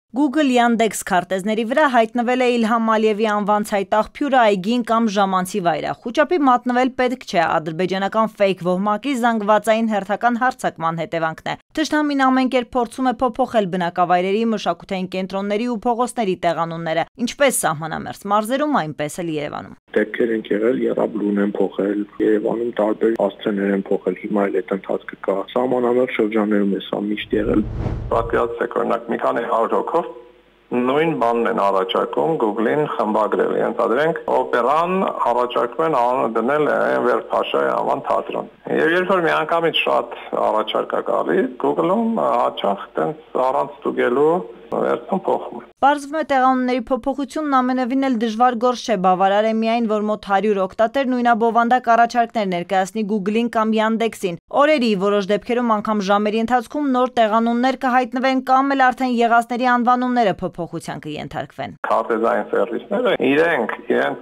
Google Yandex քարտեզների վրա հայտնվել է Իլհամ Ալիևի անվան ցայտ աղբյուրը այգին կամ ժամանցի վայրը։ Խուճապի մատնվել պետք չէ, ադրբեջանական ֆեյք ոհմակի զանգվածային հերթական հարձակման հետևանքն է։ Թշնամին ամեն կերպ փորձում է փոփոխել բնակավայրերի, մշակութային կենտրոնների ու փողոցների տեղանունները, ինչպես սահմանամերձ մարզերում, այնպես էլ Երևանում։ Դեպքեր են եղել, եռաբլուն են փոխել, Երևանում տարբեր աստղեր են փոխել, հիմա էլ այդ ընթացքը կա։ Սահմանամերձ շրջաններում է սա միշտ եղել։ Պատկերացրեք, օրինակ, մի քանի 100 հոգով նույն բանն են առաջարկում Google-ին խմբագրել, ենթադրենք օպերան առաջարկում են անունը դնել Էնվեր Փաշայի անվան թատրոն։ Եվ երբ որ միանգամից շատ առաջարկ է գալիս, Google-ում հաճախ տենց առանց ստուգելու վերցնում փոխում։ Պարզվում է տեղանունների փոփոխությունն ամենևին էլ դժվար գործ չէ, բավարար է միայն, որ մոտ 100 օգտատեր նույնաբովանդակ առաջարկներ ներկայացնի Google-ին կամ Yandex-ին։ Օրերի, որոշ դեպքերում անգամ ժամերի ընթացքում նոր տեղանուններ կհայտնվեն կամ էլ արդեն եղածների անվանումները փոփոխության կենթարկվեն։ Քարտեզային սերվիսները իրենք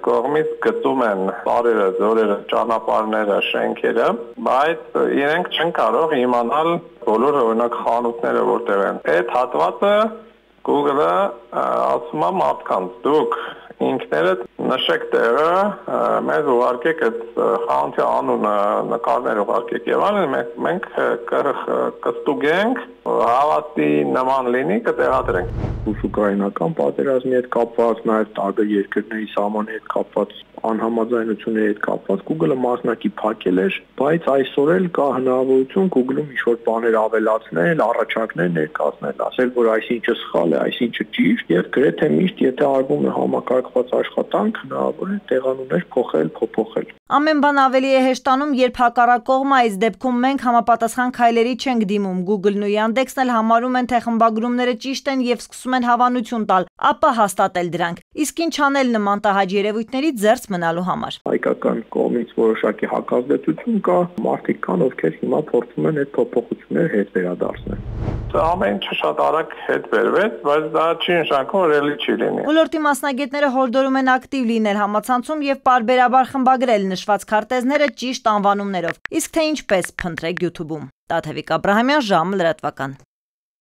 կողմից գծում են բարերը, ձորերը, ճանապարհները, շենքերը, բայց իրենք չեն կարող իմանալ բոլոր օրինակ խանութները որտեղ են։ Այդ հատվածը Google-ը ասում է մարդկանց, դուք ինքներդ նշեք տեղը, մեզ ուղարկեք այդ խանութի անունը, նկարներ ուղարկեք եւ այլն, մենք կստուգենք, հավատի նման լինի, կտեղադրենք։ Ուկրաինական պատերազմի հետ կապված, նաև տարբեր երկրների սահմանի հետ կապված անհամաձայնությունների հետ կապված Google-ը մասնակի փակել էր, բայց այսօր էլ կա հնարավորություն Google-ում ինչ-որ բաներ ավելացնել, առաջարկներ ներկայացնել, ասել, որ այսինչը սխալ է, այսինչը ճիշտ, եւ գրեթե միշտ, եթե արվում է համակարգված աշխատանք, հնարավոր է տեղանուններ փոխել, փոփոխել։ Ամեն բան ավելի է հեշտանում, երբ հակառակ կողմը, այս դեպքում մենք համապատասխան քայլերի չենք դիմում։ Google-ն ու Yandex-ն էլ համարում են, թե խմբագրումները ճիշտ են եւ սկսում են հավանություն տալ, ապա հաստատել դրանք։ Իսկ ինչ անել նման տհաճ երևույթներից զերծ մնալու համար։ Հայկական կողմից որոշակի հակազդեցություն կա, մարդիկ կան, ովքեր հիմա փորձում են այդ փոփոխությունները հետ վերադարձնել։ Ամեն ինչը շատ արագ հետ բերվեց, բայց դա չի նշանակում, որ էլի չի լինի։ Ոլորտի մասնագետները հորդորում են ակտիվ լինել համացանցում եւ պարբերաբար խմբագրել նշված քարտեզները ճիշտ անվանումներով։ Իսկ թե ինչպես, փնտրեք YouTube-ում։ Տաթևիկ Աբրահամյան, ժամը լրատվական։